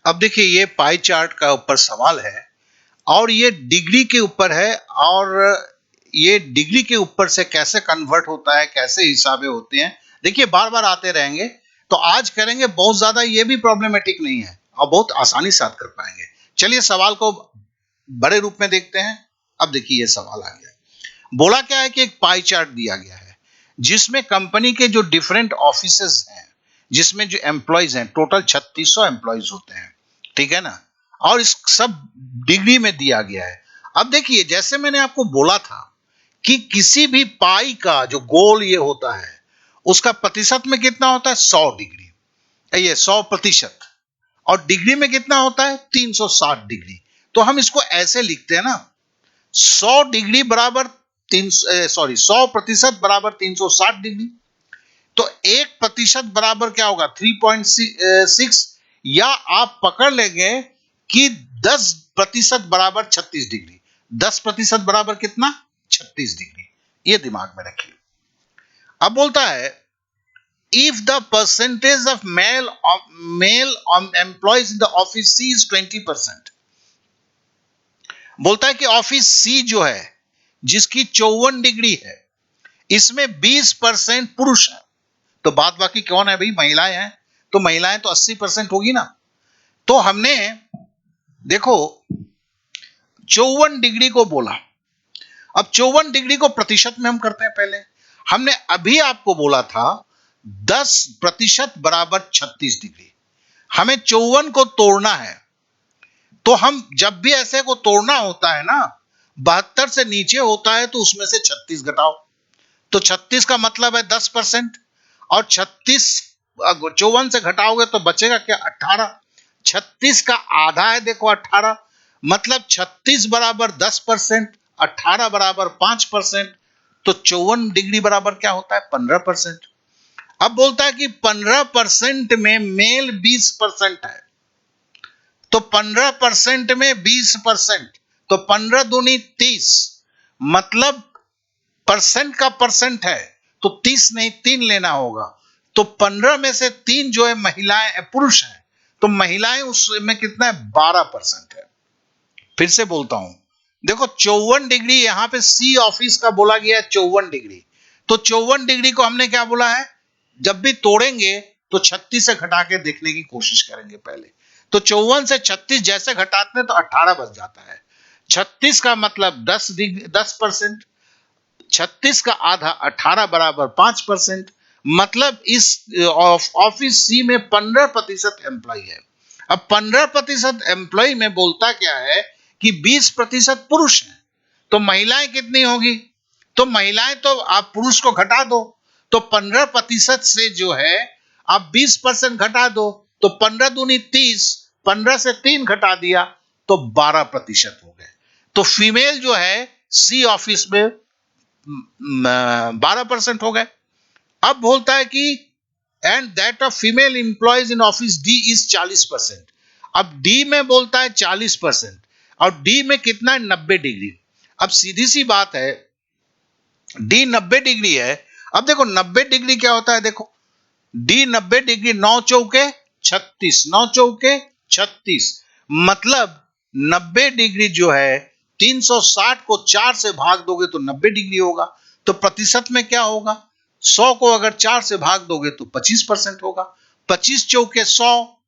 अब देखिए ये पाई चार्ट का ऊपर सवाल है और ये डिग्री के ऊपर है और ये डिग्री के ऊपर से कैसे कन्वर्ट होता है, कैसे हिसाबे होते हैं, देखिए बार बार आते रहेंगे। तो आज करेंगे, बहुत ज्यादा ये भी प्रॉब्लमेटिक नहीं है और बहुत आसानी से आप कर पाएंगे। चलिए सवाल को बड़े रूप में देखते हैं। अब देखिए ये सवाल आ गया, बोला क्या है कि एक पाई चार्ट दिया गया है जिसमें कंपनी के जो डिफरेंट ऑफिसेज हैं, जिसमें जो एम्प्लॉयज हैं, टोटल 3600 एम्प्लॉयज होते हैं, ठीक है ना, और इस सब डिग्री में दिया गया है। अब देखिए जैसे मैंने आपको बोला था कि किसी भी पाई का जो गोल ये होता है उसका प्रतिशत में कितना होता है, 100 डिग्री, ये 100%, और डिग्री में कितना होता है, 360 डिग्री। तो हम इसको ऐसे लिखते हैं ना, 100 डिग्री बराबर 100% बराबर 360 डिग्री। तो 1% बराबर क्या होगा, 3.6, या आप पकड़ लेंगे कि 10% बराबर 36 डिग्री। 10% बराबर कितना, 36 डिग्री। ये दिमाग में रखिए। अब बोलता है if the percentage of male employees in the office C is 20%, बोलता है कि ऑफिस सी जो है जिसकी 54 डिग्री है, इसमें 20% पुरुष है। तो बात बाकी कौन है भाई, महिलाएं हैं। तो महिलाएं तो 80% होगी ना। तो हमने देखो 54 डिग्री को बोला। अब 54 डिग्री को प्रतिशत में हम करते हैं। पहले हमने अभी आपको बोला था 10% बराबर 36 डिग्री। हमें 54 को तोड़ना है। तो हम जब भी ऐसे को तोड़ना होता है ना, 72 से नीचे होता है तो उसमें से 36 घटाओ। तो 36 का मतलब है 10%, और 36 54 से घटाओगे तो बचेगा क्या, 18। 36 का आधा है, देखो 18, मतलब 36 बराबर 10%, 18 बराबर 5%, तो 54 डिग्री बराबर क्या होता है, 15%। अब बोलता है कि 15% में मेल 20% है, तो 15% में 20%, तो 15 दूनी 30, मतलब परसेंट का परसेंट है तो 30 नहीं 3 लेना होगा। तो 15 में से 3 जो है महिलाएं, पुरुष हैं, तो महिलाएं उसमें कितना है, 12% है। फिर से बोलता हूं, देखो 54 डिग्री यहां पे सी ऑफिस का बोला गया है 54 डिग्री। तो 54 डिग्री को हमने क्या बोला है, जब भी तोड़ेंगे तो 36 से घटा के देखने की कोशिश करेंगे पहले। तो 54 से 36 जैसे घटाते हैं तो 18 बच जाता है। 36 का मतलब 10 डिग्री 10%, 36 का आधा 18 बराबर 5%, मतलब इस ऑफिस सी में 15% एम्प्लॉय है। अब 15% एम्प्लॉय में बोलता क्या है कि 20% पुरुष है, तो महिलाएं कितनी होगी, तो महिलाएं तो आप पुरुष को घटा दो, तो 15% से जो है आप 20% घटा दो, तो 15 दूनी 30, 15 से 3 घटा दिया तो 12% हो गए। तो फीमेल जो है सी ऑफिस में 12% हो गए। अब बोलता है कि and that of female employees in office D is 40%। अब डी में बोलता है 40%, और डी में कितना है, 90 डिग्री। अब सीधी सी बात है, डी 90 डिग्री है। अब देखो 90 डिग्री क्या होता है, देखो डी 90 डिग्री, 9 चौके 36, 9 चौके 36, मतलब 90 डिग्री जो है 360 को 4 से भाग दोगे तो 90 डिग्री होगा। तो प्रतिशत में क्या होगा, 100 को अगर 4 से भाग दोगे तो 25% होगा। 25 चौके 100,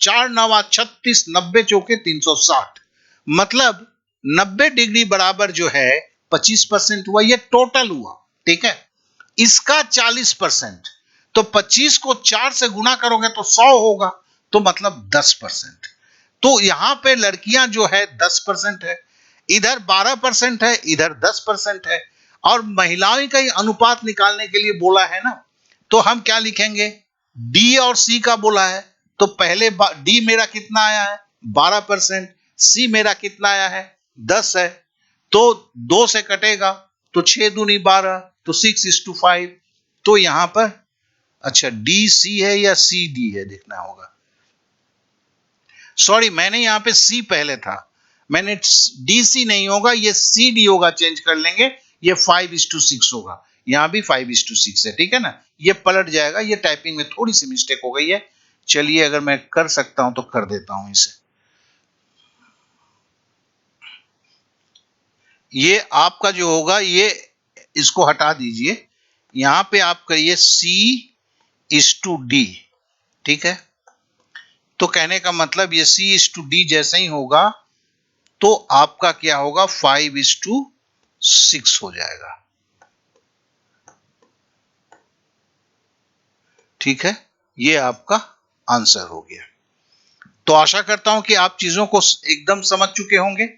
4 नवा 36, 90 चौके 360, मतलब 90 डिग्री बराबर जो है 25% हुआ। ये टोटल हुआ, ठीक है। इसका 40%, तो 25 को 4 से गुना करोगे तो 100 होगा, तो मतलब 10%। तो यहां पे लड़कियां जो है 10% है, इधर 12% है, इधर 10% है। और महिलाओं का ही अनुपात निकालने के लिए बोला है ना, तो हम क्या लिखेंगे, डी और सी का बोला है, तो पहले डी मेरा कितना आया है, 12%, सी मेरा कितना आया है, 10 है, तो 2 से कटेगा तो 6 दूनी 12, तो 6:5। तो यहां पर अच्छा डी सी है या सी डी है, देखना होगा। सॉरी, मैंने यहां पे सी पहले था, मैंने डी सी नहीं होगा, ये सी डी होगा, चेंज कर लेंगे। ये 5:6 होगा, यहां भी 5:6 है, ठीक है ना। ये पलट जाएगा, ये टाइपिंग में थोड़ी सी मिस्टेक हो गई है, चलिए अगर मैं कर सकता हूं तो कर देता हूं इसे। ये आपका जो होगा, ये इसको हटा दीजिए, यहां पे आप करिए C/D, ठीक है। तो कहने का मतलब ये C/D जैसा ही होगा तो आपका क्या होगा, 5/6 हो जाएगा, ठीक है। ये आपका आंसर हो गया। तो आशा करता हूं कि आप चीजों को एकदम समझ चुके होंगे।